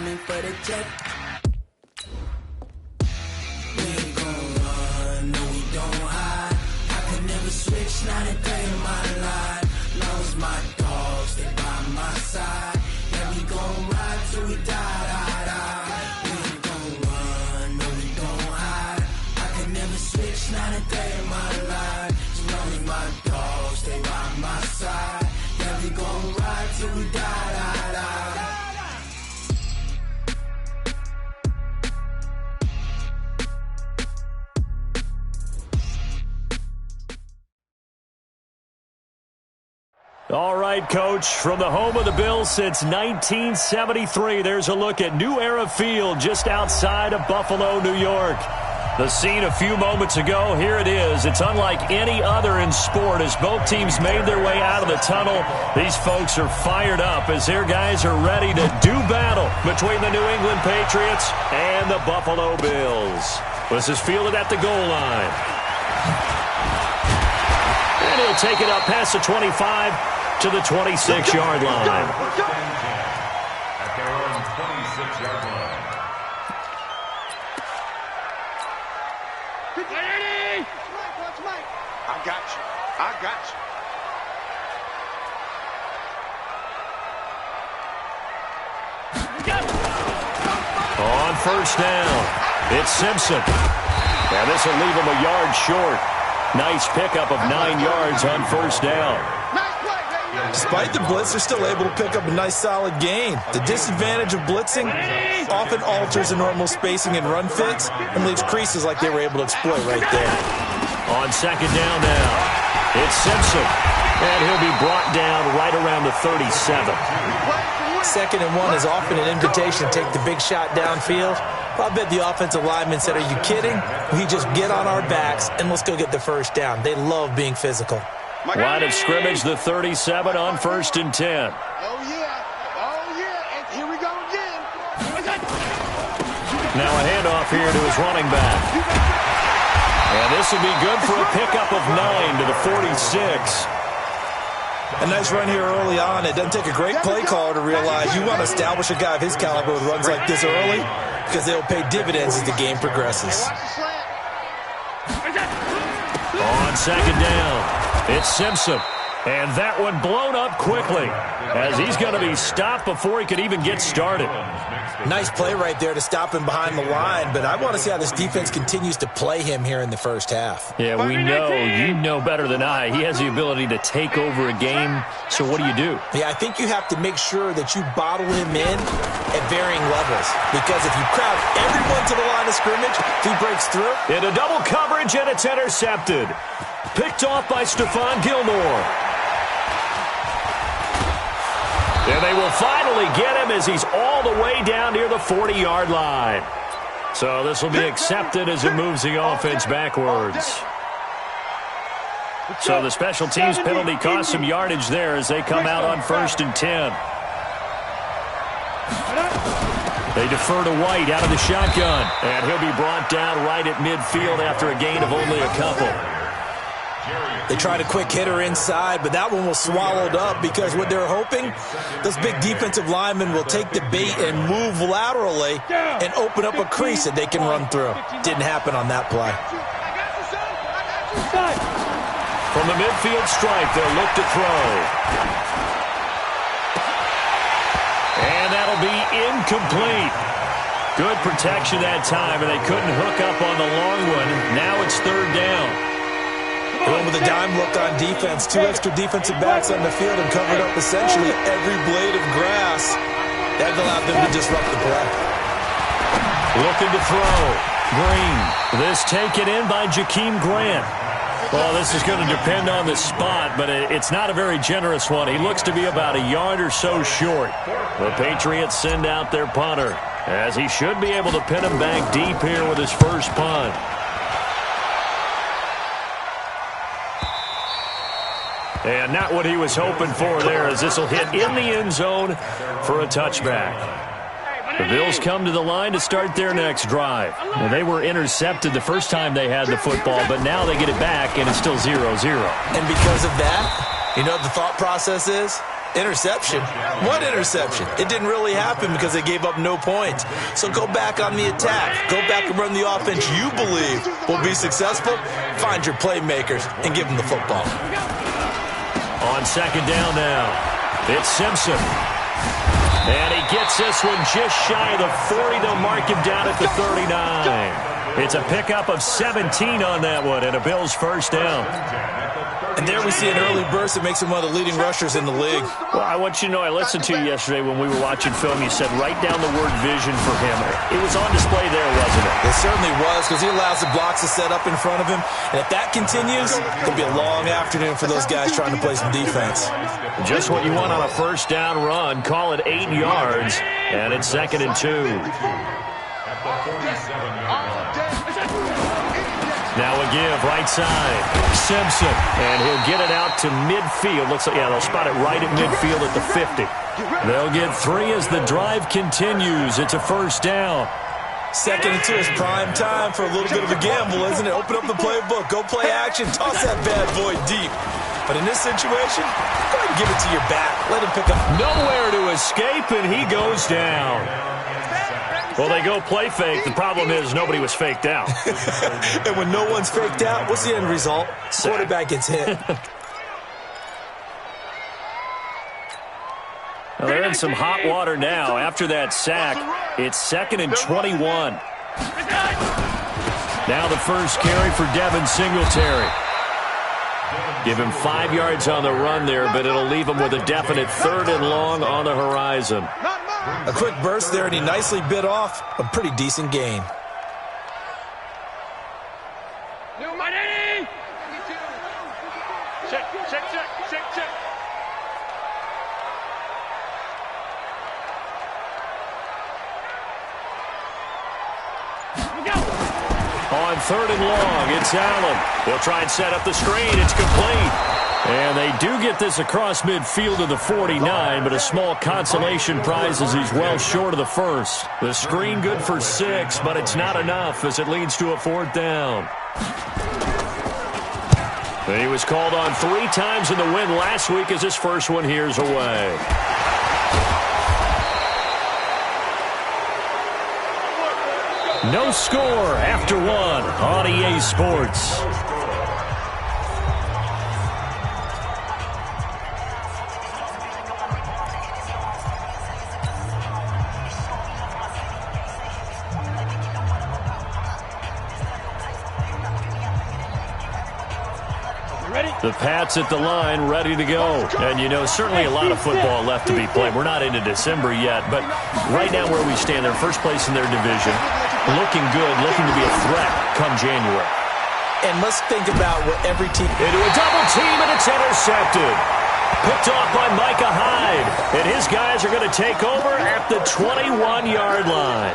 coming for the jet. We ain't gon' run, no we don't hide. I could never switch, not a day in my life. Long as my dogs stay by my side. Yeah, we gon' ride till we die, die, die. We ain't gon' run, no we don't hide. I could never switch, not a day in my life. As long as my dogs stay by my side. Yeah, we gon' ride till we die, die, die. All right, Coach, from the home of the Bills since 1973, there's a look at New Era Field just outside of Buffalo, New York. The scene a few moments ago, here it is. It's unlike any other in sport as both teams made their way out of the tunnel. These folks are fired up as their guys are ready to do battle between the New England Patriots and the Buffalo Bills. This is fielded at the goal line. And he'll take it up past the 25 to the 26-yard line. At their own 26-yard line. I got you. I got you. On first down, it's Simpson. And this will leave him a yard short. Nice pickup of 9 yards on first down. Despite the blitz, they're still able to pick up a nice solid gain. The disadvantage of blitzing often alters the normal spacing and run fits and leaves creases like they were able to exploit right there. On second down now, it's Simpson. And he'll be brought down right around the 37. 2nd and 1 is often an invitation to take the big shot downfield. I bet the offensive lineman said, are you kidding? We just get on our backs and let's go get the first down. They love being physical. Line of scrimmage, the 37 on 1st and 10. Oh, yeah. Oh, yeah. And here we go again. Now a handoff here to his running back. And this will be good for a pickup of 9 to the 46. A nice run here early on. It doesn't take a great play caller to realize you want to establish a guy of his caliber with runs like this early because they'll pay dividends as the game progresses. On second down, it's Simpson. And that one blown up quickly as he's going to be stopped before he could even get started. Nice play right there to stop him behind the line, but I want to see how this defense continues to play him here in the first half. Yeah, we know, you know better than I, he has the ability to take over a game, so what do? Yeah, I think you have to make sure that you bottle him in at varying levels, because if you crowd everyone to the line of scrimmage, if he breaks through. Into double coverage, and it's intercepted. Picked off by Stephon Gilmore. And they will finally get him as he's all the way down near the 40-yard line. So this will be accepted as it moves the offense backwards. So the special teams penalty cost some yardage there as they come out on 1st and 10. They defer to White out of the shotgun. And he'll be brought down right at midfield after a gain of only a couple. They tried a quick hitter inside, but that one was swallowed up because what they're hoping, those big defensive linemen will take the bait and move laterally and open up a crease that they can run through. Didn't happen on that play. From the midfield stripe, they'll look to throw. And that'll be incomplete. Good protection that time, and they couldn't hook up on the long one. Now it's 3rd down. Going with a dime look on defense. 2 extra defensive backs on the field and covered up essentially every blade of grass. That allowed them to disrupt the play. Looking to throw. Green. This taken in by Jakeem Grant. Well, this is going to depend on the spot, but it's not a very generous one. He looks to be about a yard or so short. The Patriots send out their punter, as he should be able to pin him back deep here with his first punt. And not what he was hoping for there, as this will hit in the end zone for a touchback. The Bills come to the line to start their next drive. Well, they were intercepted the first time they had the football, but now they get it back, and it's still 0-0. And because of that, you know what the thought process is? Interception? What interception? It didn't really happen because they gave up no points. So go back on the attack. Go back and run the offense you believe will be successful. Find your playmakers and give them the football. On second down now, it's Simpson. And he gets this one just shy of the 40. They'll mark him down at the 39. It's a pickup of 17 on that one and a Bills first down. And there we see an early burst that makes him one of the leading rushers in the league. Well, I want you to know, I listened to you yesterday when we were watching film. You said write down the word vision for him. It was on display there, wasn't it? It certainly was, because he allows the blocks to set up in front of him. And if that continues, it'll be a long afternoon for those guys trying to play some defense. Just what you want on a first down run. Call it 8 yards, and it's 2nd and 2. At the 47-yard line. Now a give, right side, Simpson, and he'll get it out to midfield. Looks like, yeah, they'll spot it right at midfield at the 50. They'll get 3 as the drive continues. It's a first down. 2nd and 2 is prime time for a little bit of a gamble, isn't it? Open up the playbook, go play action, toss that bad boy deep. But in this situation, go ahead and give it to your back. Let him pick up. Nowhere to escape, and he goes down. Well, they go play fake. The problem is nobody was faked out. And when no one's faked out, what's the end result? Quarterback gets hit. Well, they're in some hot water now. After that sack, it's 2nd and 21. Now the first carry for Devin Singletary. Give him 5 yards on the run there, but it'll leave him with a definite 3rd and long on the horizon. A quick burst there, and he nicely bit off a pretty decent gain. New money! Check. On 3rd and long, it's Allen. They'll try and set up the screen. It's complete. And they do get this across midfield to the 49, but a small consolation prize as he's well short of the first. The screen good for 6, but it's not enough as it leads to a 4th down. He was called on 3 times in the win last week as his first one here's away. No score after 1 on EA Sports. The Pats at the line, ready to go. And, you know, certainly a lot of football left to be played. We're not into December yet, but right now where we stand, they're first place in their division. Looking good, looking to be a threat come January. And let's think about what every team... Into a double team, and it's intercepted. Picked off by Micah Hyde. And his guys are going to take over at the 21-yard line.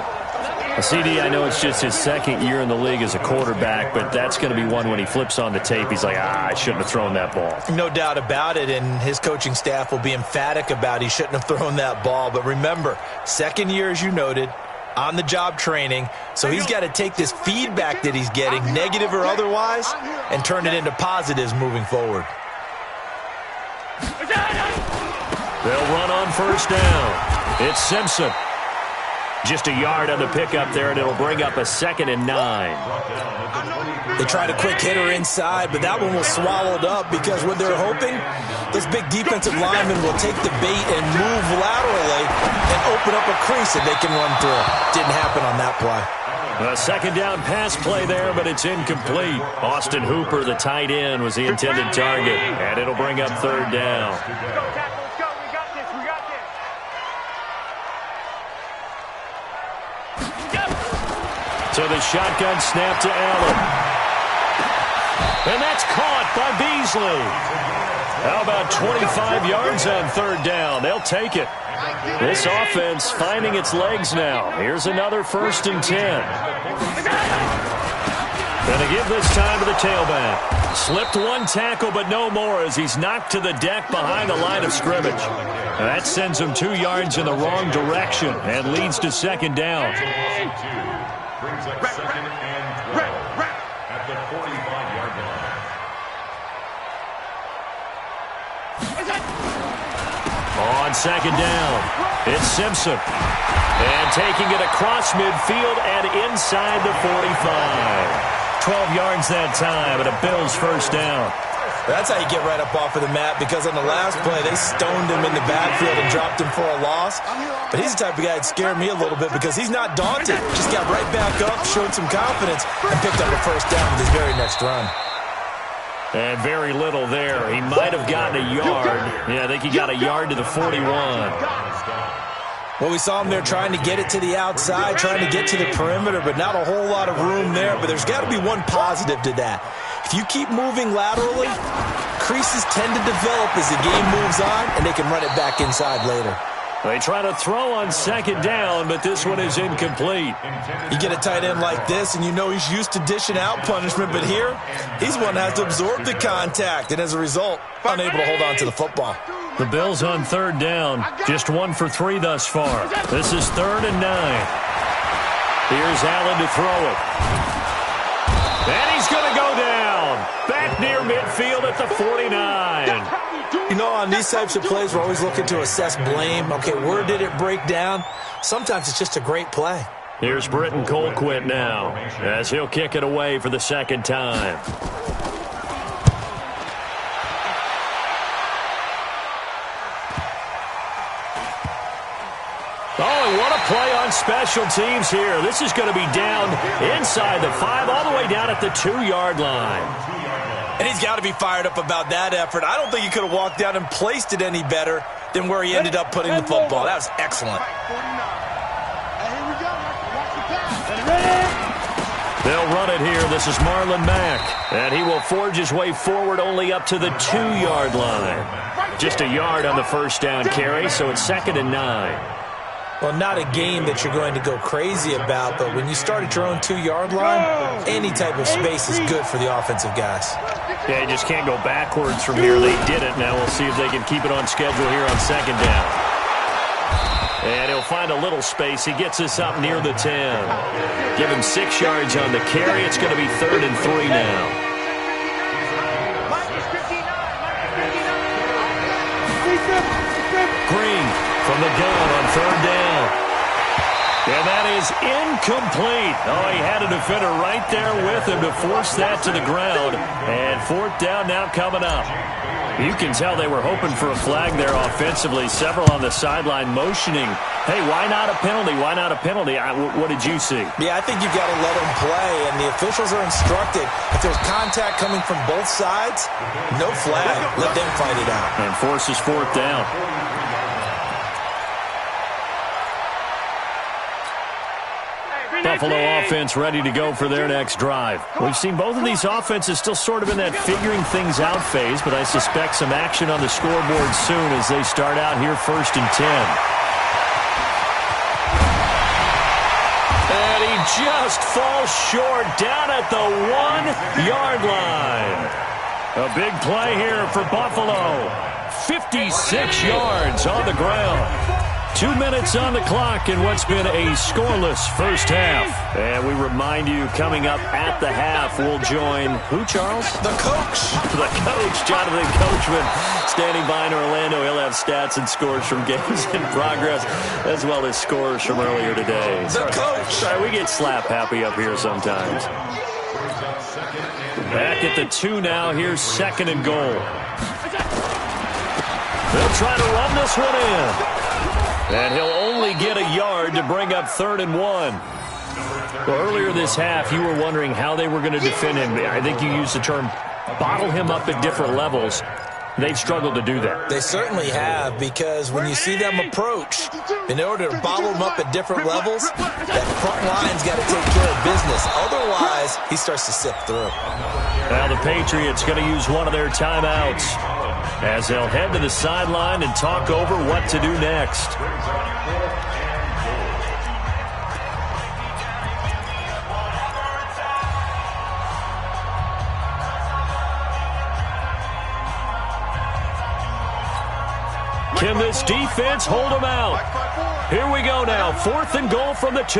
CD, I know it's just his 2nd year in the league as a quarterback, but that's going to be one when he flips on the tape. He's like, I shouldn't have thrown that ball. No doubt about it, and his coaching staff will be emphatic about he shouldn't have thrown that ball. But remember, 2nd year, as you noted, on-the-job training, so he's got to take this feedback that he's getting, negative or otherwise, and turn it into positives moving forward. They'll run on first down. It's Simpson. Just a yard on the pickup there, and it'll bring up a 2nd and 9. They tried a quick hitter inside, but that one was swallowed up because what they're hoping, this big defensive lineman will take the bait and move laterally and open up a crease that they can run through. Didn't happen on that play. A 2nd down pass play there, but it's incomplete. Austin Hooper, the tight end, was the intended target, and it'll bring up 3rd down. So the shotgun snap to Allen. And that's caught by Beasley. How about 25 yards on 3rd down? They'll take it. This offense finding its legs now. Here's another 1st and 10. Gonna give this time to the tailback. Slipped one tackle, but no more as he's knocked to the deck behind the line of scrimmage. That sends him 2 yards in the wrong direction and leads to 2nd down. Brings up 2nd and 12 at the 45-yard line. On second down, it's Simpson. And taking it across midfield and inside the 45. 12 yards that time, and a Bills first down. That's how you get right up off of the mat, because on the last play, they stoned him in the backfield and dropped him for a loss. But he's the type of guy that scared me a little bit because he's not daunted. Just got right back up, showed some confidence, and picked up a first down with his very next run. And very little there. He might have gotten a yard. Yeah, I think he got a yard to the 41. Well, we saw him there trying to get it to the outside, trying to get to the perimeter, but not a whole lot of room there. But there's got to be one positive to that. If you keep moving laterally, creases tend to develop as the game moves on, and they can run it back inside later. They try to throw on second down, but this one is incomplete. You get a tight end like this, and you know he's used to dishing out punishment, but here, he's one that has to absorb the contact, and as a result, unable to hold on to the football. The Bills on third down, just 1 for 3 thus far. This is 3rd and 9. Here's Allen to throw it. And he's going to go down. Back near midfield at the 49. You know, on these types of plays, we're always looking to assess blame. Okay, where did it break down? Sometimes it's just a great play. Here's Britton Colquitt now, as he'll kick it away for the second time. Oh, and what a play on special teams here. This is going to be down inside the 5, all the way down at the 2-yard line. And he's got to be fired up about that effort. I don't think he could have walked down and placed it any better than where he ended up putting the football. That was excellent. They'll run it here. This is Marlon Mack. And he will forge his way forward only up to the 2-yard line. Just a yard on the first down carry, so it's 2nd and 9. Well, not a game that you're going to go crazy about, but when you start at your own 2-yard line, any type of space is good for the offensive guys. Yeah, you just can't go backwards from here. They did it. Now we'll see if they can keep it on schedule here on second down. And he'll find a little space. He gets us up near the 10. Give him 6 yards on the carry. It's going to be 3rd and 3 now. Green from the gun on 3rd down. And that is incomplete. Oh, he had a defender right there with him to force that to the ground. And 4th down now coming up. You can tell they were hoping for a flag there offensively. Several on the sideline motioning. Hey, why not a penalty? Why not a penalty? What did you see? Yeah, I think you've got to let them play, and the officials are instructed. If there's contact coming from both sides, no flag. Let them fight it out. And forces 4th down. Buffalo offense ready to go for their next drive. We've seen both of these offenses still sort of in that figuring things out phase, but I suspect some action on the scoreboard soon as they start out here 1st and 10. And he just falls short down at the 1-yard line. A big play here for Buffalo. 56 yards on the ground. 2 minutes on the clock in what's been a scoreless first half. And we remind you, coming up at the half, we'll join who, Charles? The coach. The coach, Jonathan Coachman, standing by in Orlando. He'll have stats and scores from games in progress, as well as scores from earlier today. The coach. Sorry, we get slap happy up here sometimes. Back at the 2 now. Here's 2nd and goal. They'll try to run this one in. And he'll only get a yard to bring up 3rd and 1. Well, earlier this half, you were wondering how they were going to defend him. I think you used the term bottle him up at different levels. They've struggled to do that. They certainly have, because when you see them approach, in order to bottle them up at different levels, that front line's got to take care of business. Otherwise, he starts to sift through. Now the Patriots going to use one of their timeouts as they'll head to the sideline and talk over what to do next. Can this defense hold them out? Here we go now. 4th and goal from the 2.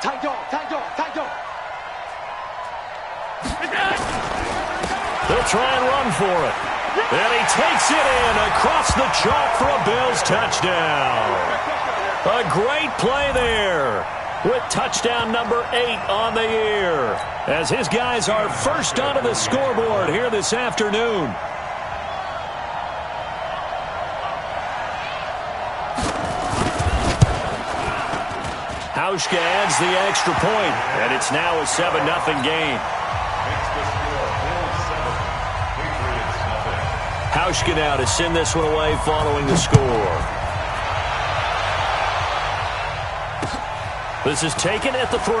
Tight dog, tight dog, tight dog. They'll try and run for it. And he takes it in across the chalk for a Bills touchdown. A great play there with touchdown number 8 on the year, as his guys are first onto the scoreboard here this afternoon. Hauschka adds the extra point, and it's now a 7-0 game. Hauschka now to send this one away following the score. This is taken at the 3.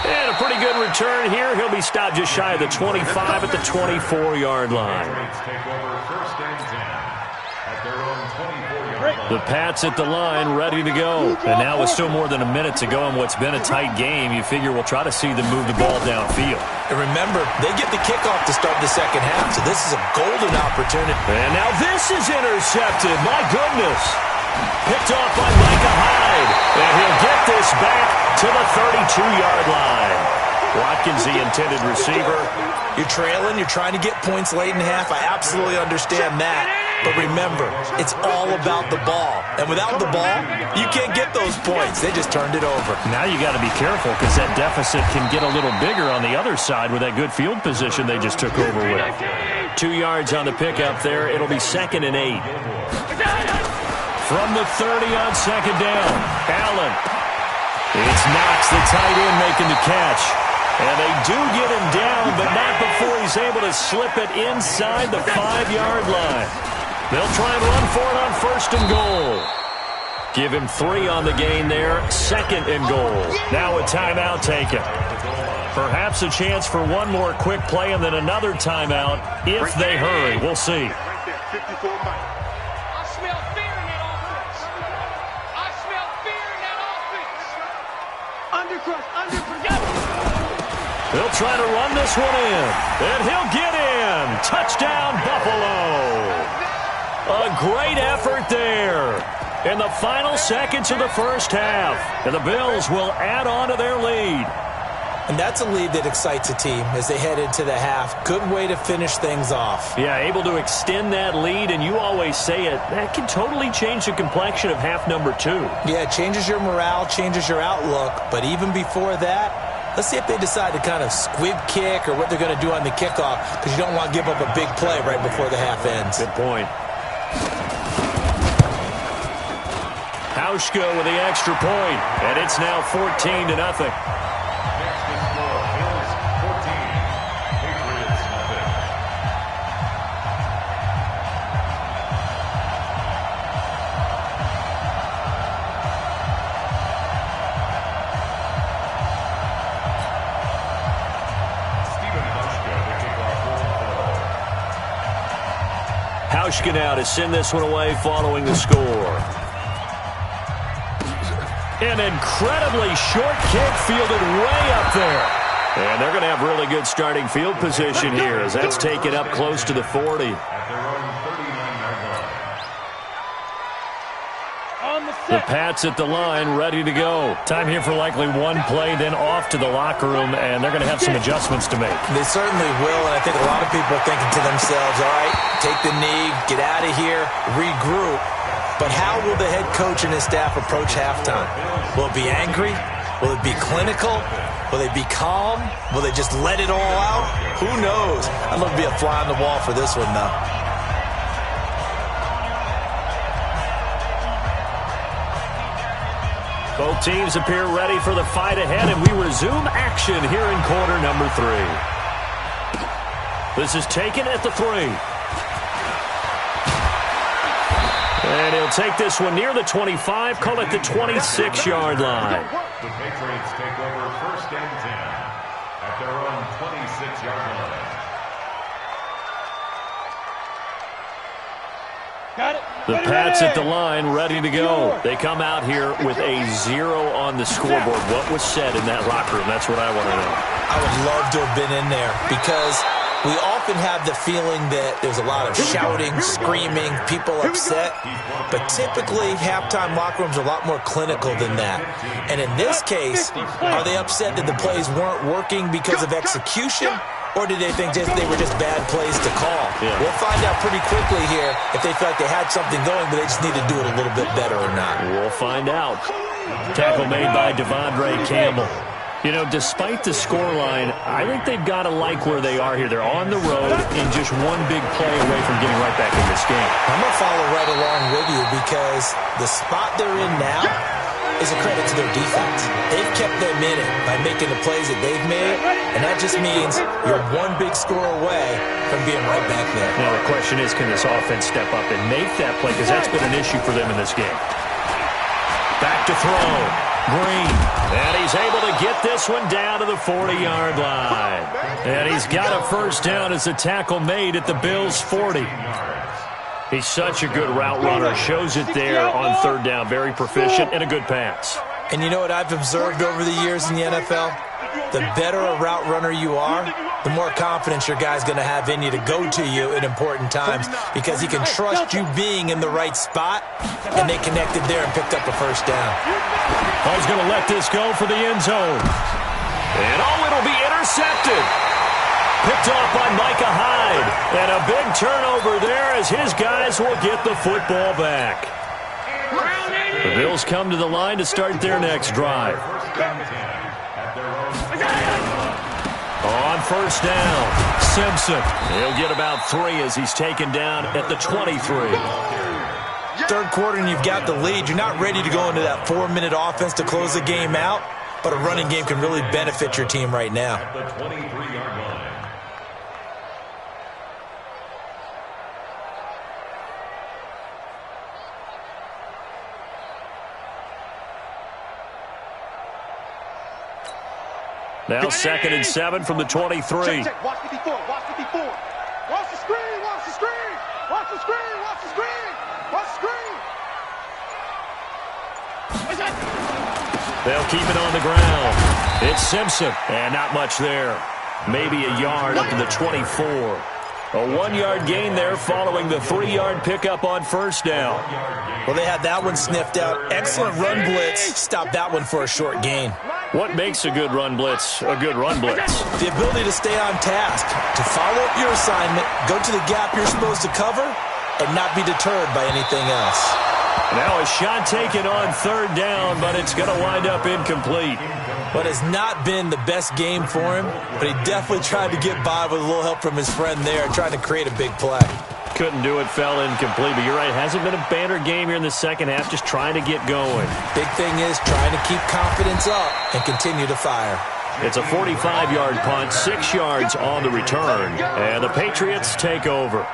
And a pretty good return here. He'll be stopped just shy of the 25 at the 24-yard line. The Pats at the line, ready to go. And now with still more than a minute to go in what's been a tight game, you figure we'll try to see them move the ball downfield. And remember, they get the kickoff to start the second half, so this is a golden opportunity. And now this is intercepted. My goodness. Picked off by Micah Hyde. And he'll get this back to the 32-yard line. Watkins, the intended receiver. You're trailing. You're trying to get points late in half. I absolutely understand that. But remember, it's all about the ball. And without the ball, you can't get those points. They just turned it over. Now you got to be careful because that deficit can get a little bigger on the other side with that good field position they just took over with. 2 yards on the pickup there. It'll be 2nd and 8. From the 30 on second down, Allen. It's Knox, the tight end, making the catch. And they do get him down, but not before he's able to slip it inside the 5-yard line. They'll try and run for it on 1st and goal. Give him 3 on the gain there, 2nd and goal. Now a timeout taken. Perhaps a chance for one more quick play and then another timeout if they hurry. We'll see. They'll try to run this one in, and he'll get in. Touchdown, Buffalo. A great effort there in the final seconds of the first half. And the Bills will add on to their lead. And that's a lead that excites a team as they head into the half. Good way to finish things off. Yeah, able to extend that lead, and you always say it, that can totally change the complexion of half number 2. Yeah, it changes your morale, changes your outlook. But even before that, let's see if they decide to kind of squib kick or what they're going to do on the kickoff, because you don't want to give up a big play right before the half ends. Good point. Hauschka with the extra point, and it's now 14-0. Hauschka now to send this one away following the score. An incredibly short kick fielded way up there. And they're going to have really good starting field position here as that's taken up close to the 40. The Pats at the line, ready to go. Time here for likely one play, then off to the locker room, and they're going to have some adjustments to make. They certainly will, and I think a lot of people are thinking to themselves, all right, take the knee, get out of here, regroup. But how will the head coach and his staff approach halftime? Will it be angry? Will it be clinical? Will they be calm? Will they just let it all out? Who knows? I'd love to be a fly on the wall for this one, though. Both teams appear ready for the fight ahead, and we resume action here in quarter number 3. This is taken at the 3. And he'll take this one near the 25, call it the 26-yard line. The Patriots take over 1st and 10 at their own 26-yard line. Got it. The Pats at the line, ready to go. They come out here with a 0 on the scoreboard. What was said in that locker room? That's what I want to know. I would love to have been in there because we often have the feeling that there's a lot of shouting, screaming, people upset. But typically, halftime locker rooms are a lot more clinical than that. And in this case, are they upset that the plays weren't working because of execution? Or did they think they were just bad plays to call? Yeah. We'll find out pretty quickly here if they felt like they had something going, but they just need to do it a little bit better or not. We'll find out. Tackle made by Devondre Campbell. You know, despite the scoreline, I think they've got to like where they are here. They're on the road and just one big play away from getting right back in this game. I'm going to follow right along with you because the spot they're in now is a credit to their defense. They've kept them in it by making the plays that they've made, and that just means you're one big score away from being right back there. Now the question is, can this offense step up and make that play? Because that's been an issue for them in this game. Back to throw. Green, and he's able to get this one down to the 40-yard line. And he's got a first down as the tackle made at the Bills' 40. He's such a good route runner. Shows it there on third down. Very proficient and a good pass. And you know what I've observed over the years in the NFL? The better a route runner you are, the more confidence your guy's going to have in you to go to you at important times because he can trust you being in the right spot, and they connected there and picked up a first down. Oh, he's going to let this go for the end zone. And it'll be intercepted. Picked off by Micah Hyde. And a big turnover there as his guys will get the football back. The Bills come to the line to start their next drive. On first down, Simpson. He'll get about 3 as he's taken down at the 23. Third quarter and you've got the lead. You're not ready to go into that 4-minute offense to close the game out, but a running game can really benefit your team right now. The 23-yard line. Now 2nd and 7 from the 23. Check. Watch the before. Watch the screen. Watch the screen. Watch the screen. Watch the screen. Watch the screen. They'll keep it on the ground. It's Simpson, and not much there. Maybe a yard up to the 24. A 1-yard gain there following the 3-yard pickup on first down. Well, they had that one sniffed out. Excellent run blitz. Stopped that one for a short gain. What makes a good run blitz a good run blitz? The ability to stay on task, to follow up your assignment, go to the gap you're supposed to cover, and not be deterred by anything else. Now a shot taken on third down, but it's going to wind up incomplete. What has not been the best game for him, but he definitely tried to get by with a little help from his friend there, trying to create a big play. Couldn't do it, fell incomplete. But you're right, hasn't been a banner game here in the second half, just trying to get going. Big thing is trying to keep confidence up and continue to fire. It's a 45-yard punt, 6 yards on the return, and the Patriots take over.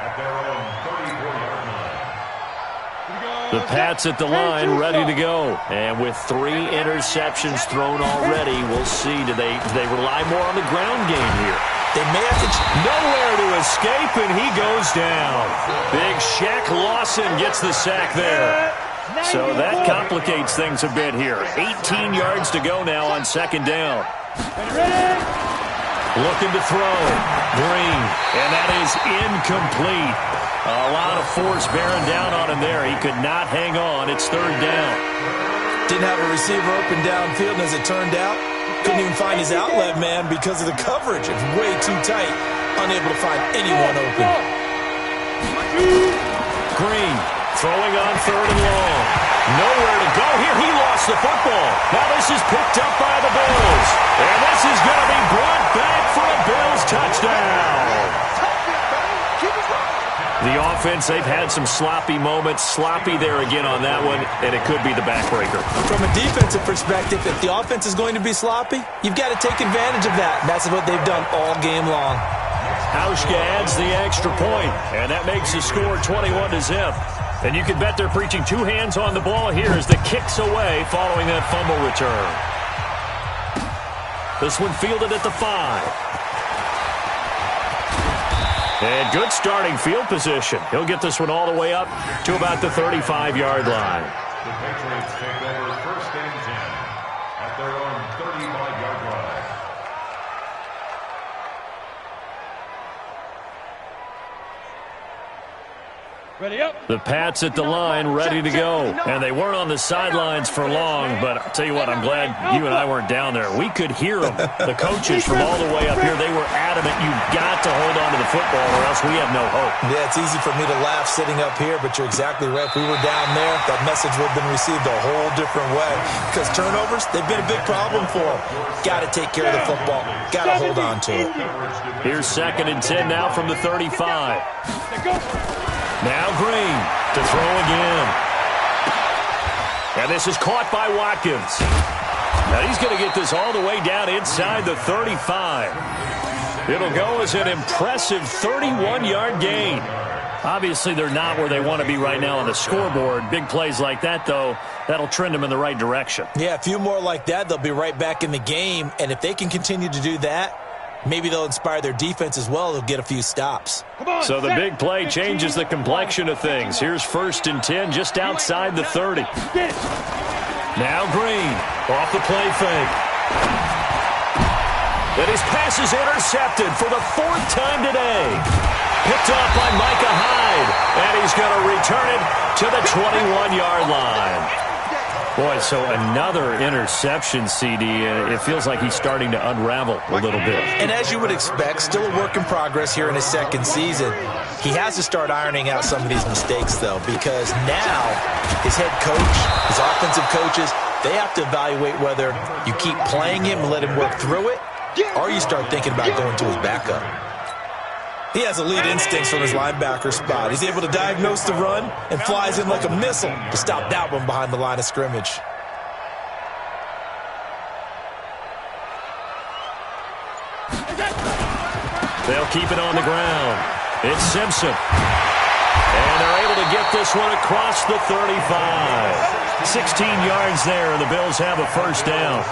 The Pats at the line, ready to go. And with 3 interceptions thrown already, we'll see. Do they rely more on the ground game here? They may have to... Nowhere to escape, and he goes down. Big Shaq Lawson gets the sack there. So that complicates things a bit here. 18 yards to go now on second down. Looking to throw. Green, and that is incomplete. A lot of force bearing down on him there. He could not hang on. It's third down. Didn't have a receiver open downfield, and as it turned out, couldn't even find his outlet man because of the coverage. It's way too tight. Unable to find anyone open. Green throwing on third and long. Nowhere to go here. He lost the football. Now this is picked up by the Bills. And this is going to be brought back for a Bills touchdown. The offense, they've had some sloppy moments. Sloppy there again on that one, and it could be the backbreaker. From a defensive perspective, if the offense is going to be sloppy, you've got to take advantage of that. And that's what they've done all game long. Hauschka adds the extra point, and that makes the score 21-0. And you can bet they're preaching 2 hands on the ball here as the kick's away following that fumble return. This one fielded at the 5. And good starting field position. He'll get this one all the way up to about the 35-yard line. The Patriots take over 1st and 10 at their own 35-yard line. The Pats at the line, ready to go. And they weren't on the sidelines for long, but I'll tell you what, I'm glad you and I weren't down there. We could hear them. The coaches from all the way up here, they were adamant, you've got to hold on to the football or else we have no hope. Yeah, it's easy for me to laugh sitting up here, but you're exactly right. If we were down there, that message would have been received a whole different way. Because turnovers, they've been a big problem for them. Got to take care of the football. Got to hold on to it. Here's 2nd and 10 now from the 35. Now Green to throw again. And this is caught by Watkins. Now he's going to get this all the way down inside the 35. It'll go as an impressive 31-yard gain. Obviously, they're not where they want to be right now on the scoreboard. Big plays like that, though, that'll trend them in the right direction. Yeah, a few more like that, they'll be right back in the game. And if they can continue to do that, maybe they'll inspire their defense as well. They'll get a few stops. So the big play changes the complexion of things. Here's 1st and 10 just outside the 30. Now Green off the play fake. And his pass is intercepted for the 4th time today. Picked off by Micah Hyde. And he's going to return it to the 21-yard line. Boy, so another interception, CD. It feels like he's starting to unravel a little bit. And as you would expect, still a work in progress here in his 2nd season. He has to start ironing out some of these mistakes, though, because now his head coach, his offensive coaches, they have to evaluate whether you keep playing him and let him work through it, or you start thinking about going to his backup. He has elite instincts from his linebacker spot. He's able to diagnose the run and flies in like a missile to stop that one behind the line of scrimmage. They'll keep it on the ground. It's Simpson. And they're able to get this one across the 35. 16 yards there, and the Bills have a 1st down.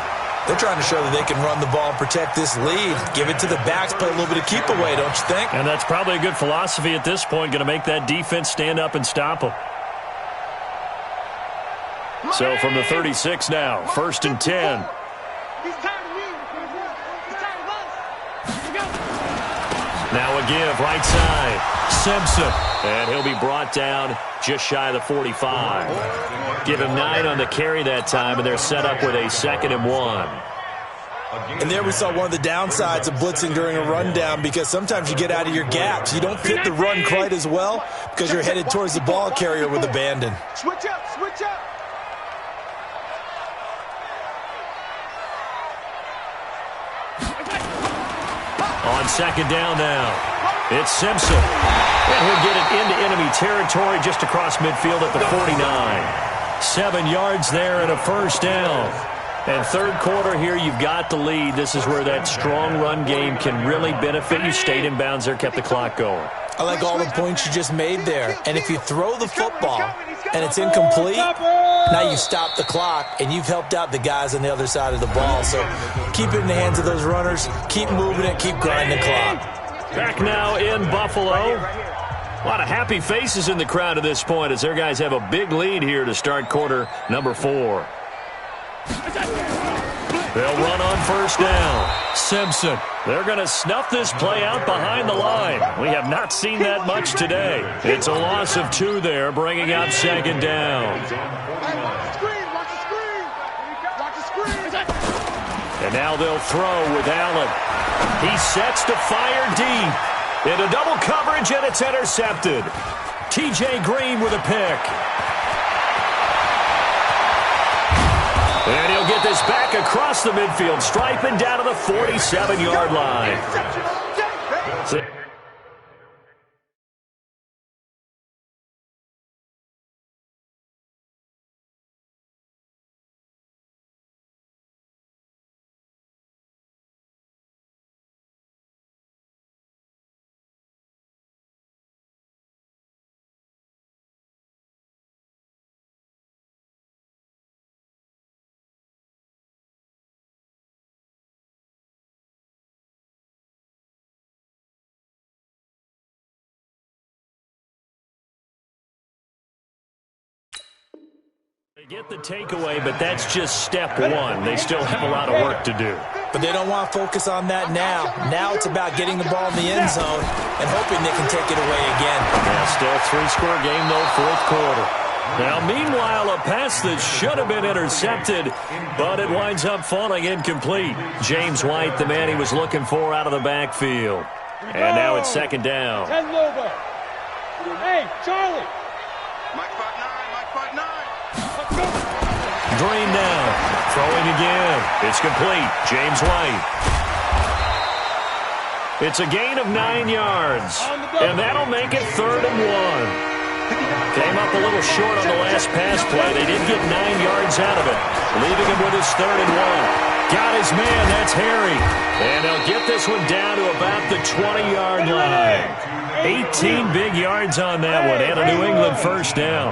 They're trying to show that they can run the ball and protect this lead. Give it to the backs, play a little bit of keep away, don't you think? And that's probably a good philosophy at this point, going to make that defense stand up and stop them. So from the 36 now, 1st and 10. Now a give, right side. Simpson. And he'll be brought down just shy of the 45. Give him 9 on the carry that time, and they're set up with a 2nd and 1. And there we saw one of the downsides of blitzing during a rundown, because sometimes you get out of your gaps. You don't fit the run quite as well because you're headed towards the ball carrier with abandon. Switch up, switch up. On 2nd down now, it's Simpson. And he'll get it into enemy territory just across midfield at the 49. 7 yards there and a 1st down. And 3rd quarter here, you've got the lead. This is where that strong run game can really benefit you. Stayed in bounds there, kept the clock going. I like all the points you just made there. And if you throw the football and it's incomplete, now you've stopped the clock and you've helped out the guys on the other side of the ball. So keep it in the hands of those runners. Keep moving it. Keep grinding the clock. Back now in Buffalo. A lot of happy faces in the crowd at this point as their guys have a big lead here to start quarter number 4. They'll run on 1st down. Simpson. They're going to snuff this play out behind the line. We have not seen that much today. It's a loss of 2 there, bringing up 2nd down. And now they'll throw with Allen. He sets to fire deep. Into double coverage, and it's intercepted. T.J. Green with a pick. And he'll get this back across the midfield stripe and down to the 47-yard line. They get the takeaway, but that's just step 1. They still have a lot of work to do. but they don't want to focus on that now. Now it's about getting the ball in the end zone and hoping they can take it away again. Yeah, still three-score game, though, fourth quarter. Now, meanwhile, a pass that should have been intercepted, but it winds up falling incomplete. James White, the man he was looking for out of the backfield. And now it's second down. 10 Lobo. Hey, Charlie. Mike 5'9", Mike 5'9". Let's go. Green down. Throwing again. It's complete. James White. It's a gain of 9 yards. And that'll make it 3rd and 1. Came up a little short on the last pass play. They did get 9 yards out of it, leaving him with his 3rd and 1. Got his man. That's Harry. And they'll get this one down to about the 20-yard line. 18 big yards on that one, and a New England first down.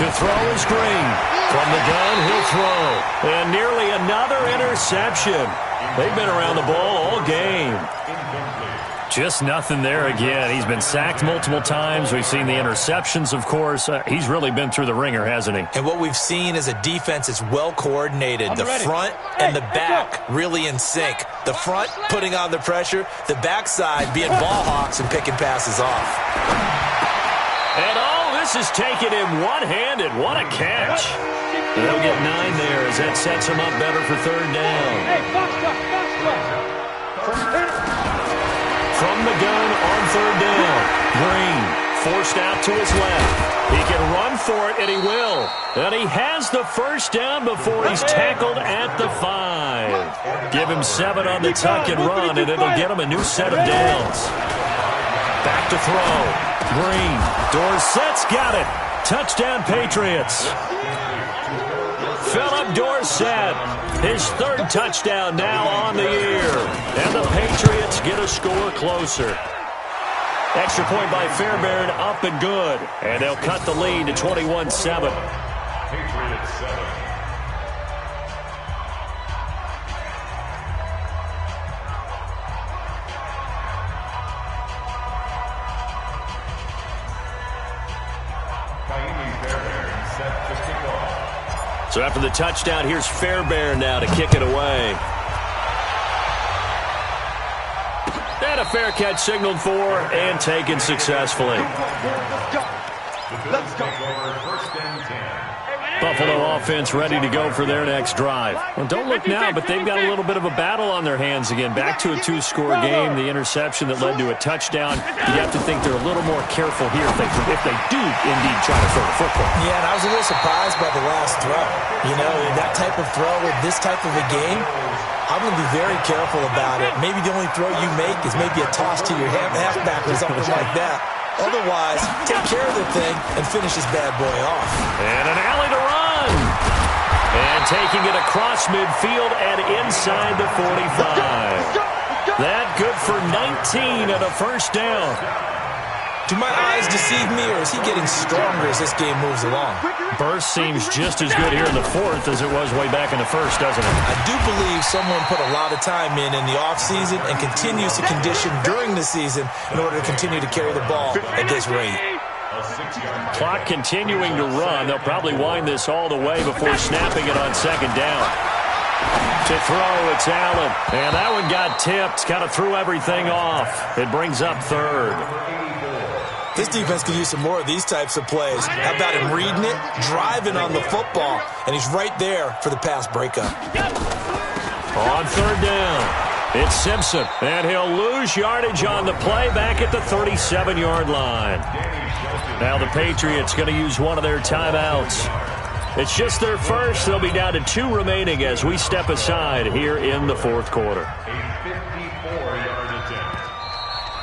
To throw is Green. From the gun, he'll throw. And nearly another interception. They've been around the ball all game. Just nothing there again. He's been sacked multiple times. We've seen the interceptions, of course. He's really been through the ringer, hasn't he? And what we've seen is a defense that's well coordinated. The front and the back really in sync. The front putting on the pressure. The backside being ball hawks and picking passes off. And this is taking him one-handed. What a catch. And they'll get 9 there as that sets him up better for 3rd down. Hey, box truck. From the gun on 3rd down. Green forced out to his left. He can run for it, and he will. And he has the first down before he's tackled at the 5. Give him 7 on the tuck and run, and it'll get him a new set of downs. Back to throw. Green. Dorsett's got it. Touchdown, Patriots. Philip Dorsett, his 3rd touchdown now on the year. And the Patriots get a score closer. Extra point by Fairbairn, up and good. And they'll cut the lead to 21-7. Patriots 7. So after the touchdown, here's Fairbairn now to kick it away. And a fair catch signaled for and taken successfully. Let's go. Buffalo offense ready to go for their next drive. Well, don't look now, but they've got a little bit of a battle on their hands again. Back to a 2-score game. The interception that led to a touchdown. You have to think they're a little more careful here if they do indeed try to throw the football. Yeah, and I was a little surprised by the last throw. You know, that type of throw with this type of a game, I'm going to be very careful about it. Maybe the only throw you make is maybe a toss to your halfback or something like that. Otherwise, take care of the thing and finish this bad boy off. And an alley to run. And taking it across midfield and inside the 45. That good for 19 and a first down. Do my eyes deceive me, or is he getting stronger as this game moves along? Burst seems just as good here in the 4th as it was way back in the 1st, doesn't it? I do believe someone put a lot of time in the offseason and continues to condition during the season in order to continue to carry the ball at this rate. Clock continuing to run. They'll probably wind this all the way before snapping it on 2nd down. To throw, it's Allen. And that one got tipped. Kind of threw everything off. It brings up 3rd. This defense could use some more of these types of plays. How about him reading it, driving on the football, and he's right there for the pass breakup. On 3rd down, it's Simpson, and he'll lose yardage on the play back at the 37-yard line. Now the Patriots going to use one of their timeouts. It's just their first. They'll be down to 2 remaining as we step aside here in the 4th quarter.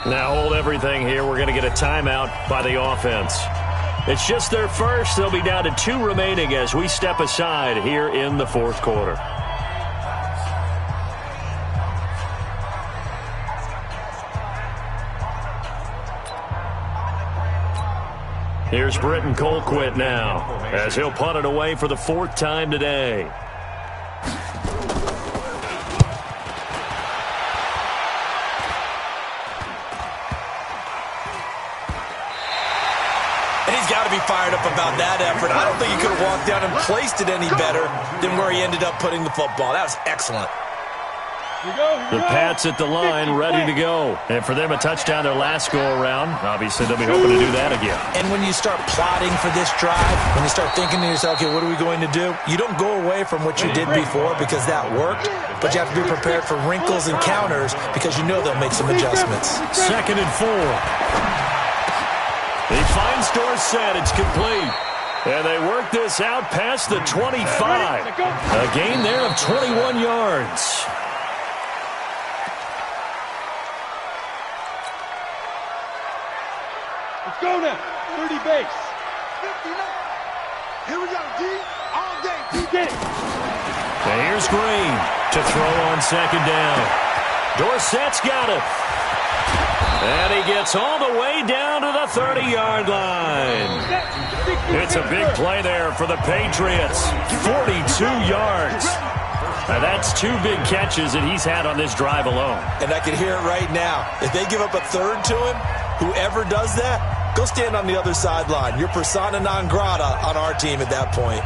Now hold everything here. We're going to get a timeout by the offense. It's just their first. They'll be down to 2 remaining as we step aside here in the 4th quarter. Here's Britton Colquitt now as he'll punt it away for the 4th time today. be fired up about that effort. I don't think he could have walked down and placed it any better than where he ended up putting the football. That was excellent. The Pats at the line, ready to go. And for them, a touchdown their last go-around. Obviously, they'll be hoping to do that again. And when you start plotting for this drive, when you start thinking to yourself, okay, what are we going to do? You don't go away from what you did before because that worked, but you have to be prepared for wrinkles and counters because you know they'll make some adjustments. 2nd and 4. He finds Dorsett. It's complete. And they work this out past the 25. A gain there of 21 yards. Let's go now. 30 base. 59. Here we go, D. All day. D. Get it. And here's Green to throw on 2nd down. Dorsett's got it. And he gets all the way down to the 30-yard line. It's a big play there for the Patriots. 42 yards. Now that's 2 big catches that he's had on this drive alone. And I can hear it right now. If they give up a third to him, whoever does that, go stand on the other sideline. You're persona non grata on our team at that point.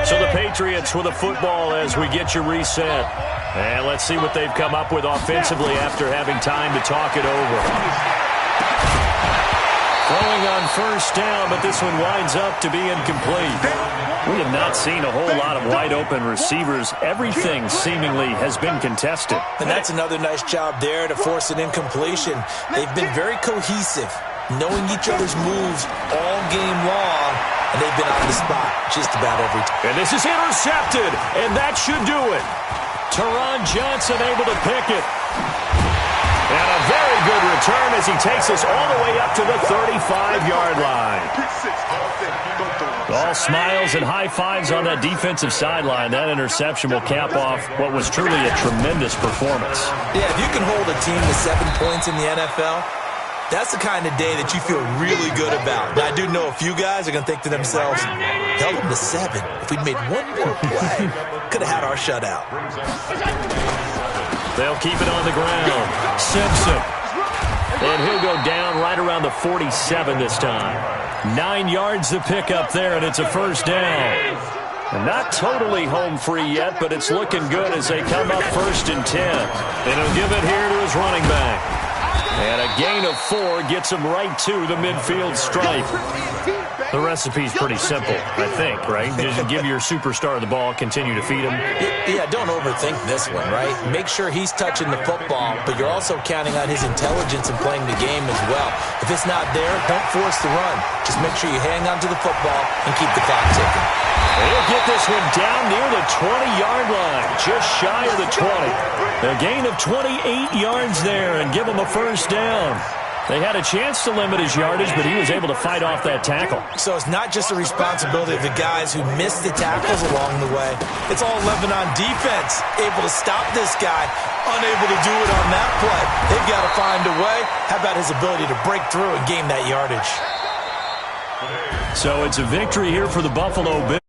So the Patriots with a football as we get you reset. And let's see what they've come up with offensively after having time to talk it over. Throwing on 1st down, but this one winds up to be incomplete. We have not seen a whole lot of wide-open receivers. Everything seemingly has been contested. And that's another nice job there to force an incompletion. They've been very cohesive, knowing each other's moves all game long, and they've been on the spot just about every time. And this is intercepted, and that should do it. Teron Johnson able to pick it. And a very good return as he takes us all the way up to the 35-yard line. All smiles and high fives on that defensive sideline. That interception will cap off what was truly a tremendous performance. Yeah, if you can hold a team to 7 points in the NFL, that's the kind of day that you feel really good about. Now, I do know a few guys are going to think to themselves, held them to 7. If we'd made one more play, could have had our shutout. They'll keep it on the ground. Simpson. And he'll go down right around the 47 this time. 9 yards to pick up there, and it's a 1st down. And not totally home free yet, but it's looking good as they come up 1st and 10. And he'll give it here to his running back. And a gain of 4 gets him right to the midfield stripe. The recipe's pretty simple, I think, right? Just give your superstar the ball, continue to feed him. Yeah, don't overthink this one, right? Make sure he's touching the football, but you're also counting on his intelligence in playing the game as well. If it's not there, don't force the run. Just make sure you hang on to the football and keep the clock ticking. He'll get this one down near the 20-yard line, just shy of the 20. A gain of 28 yards there and give him a 1st down. They had a chance to limit his yardage, but he was able to fight off that tackle. So it's not just the responsibility of the guys who missed the tackles along the way. It's all Lebanon defense, able to stop this guy, unable to do it on that play. They've got to find a way. How about his ability to break through and gain that yardage? So it's a victory here for the Buffalo Bills.